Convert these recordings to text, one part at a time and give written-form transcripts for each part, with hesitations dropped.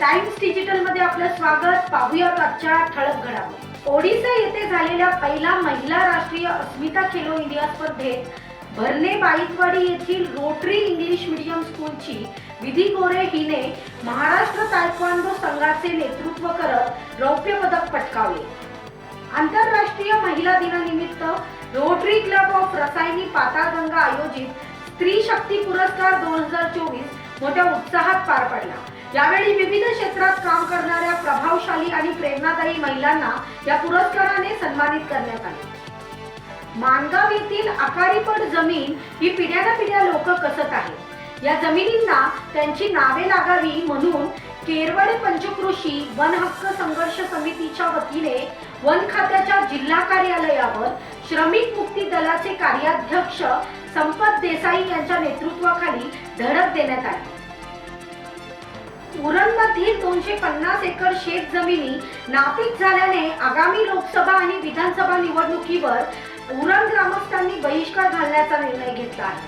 Times digital मध्ये आपलं स्वागत. पाहूयात आजच्या ठळक घडामोडी. ओडिशा येथे झालेल्या पहिला महिला राष्ट्रीय अस्मिता खेलो इंडिया स्पर्धेत भरणे बाईतवाडी येथील रोटरी इंग्लिश मीडियम स्कूलची विधी गोरे हिने महाराष्ट्र तायक्वांदो संघाचे नेतृत्व करत रौप्य पदक पटकावले. आंतरराष्ट्रीय महिला दिनानिमित्त rotary club of Rasayani Patalganga आयोजित स्त्री शक्ती पुरस्कार 2024 मोठ्या उत्साहात पार पडला. यावेळी विविध क्षेत्रात काम करणाऱ्या प्रभावशाली आणि प्रेरणादायी महिलांना या पुरस्काराने सन्मानित करण्यात आले. माणगाव येथील आकारीपड जमीन ही पिढ्यानपिढ्या लोक कसत आहेत. या जमिनींना त्यांची नावे लागावी म्हणून केरवडे पंचकृषी वन हक्क संघर्ष समितीच्या वतीने वन खात्याच्या जिल्हा कार्यालयावर श्रमिक मुक्ती दलाचे कार्याध्यक्ष संपत देसाई यांच्या नेतृत्वाखाली धडक देण्यात आली. उरणमधील 250 एकर शेत जमिनी नापीक झाल्याने आगामी लोकसभा आणि विधानसभा निवडणुकीवर उरण ग्रामस्थांनी बहिष्कार घालण्याचा निर्णय घेतला आहे.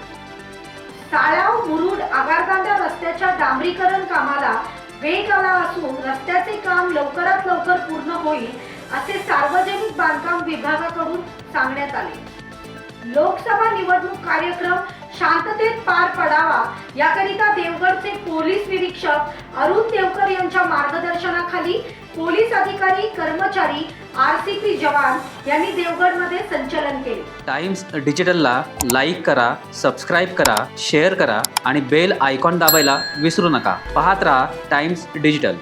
साळाव मुरुड आगारदांडा रस्त्याच्या डांबरीकरण कामाला वेग आला असून रस्त्याचे काम लवकरात लवकर पूर्ण होईल असे सार्वजनिक बांधकाम विभागाकडून सांगण्यात आले. लोकसभा निवडणूक कार्यक्रम शांततेत पार पडावा याकरिता देवगडचे पोलीस निरीक्षक अरुण देवकर यांच्या मार्गदर्शनाखाली पोलीस अधिकारी, कर्मचारी, आरसीपी जवान यांनी देवगडमध्ये संचलन केले. टाइम्स डिजिटलला लाईक करा, सबस्क्राईब करा, शेअर करा आणि बेल आयकॉन दाबायला विसरू नका. पाहत रहा टाइम्स डिजिटल.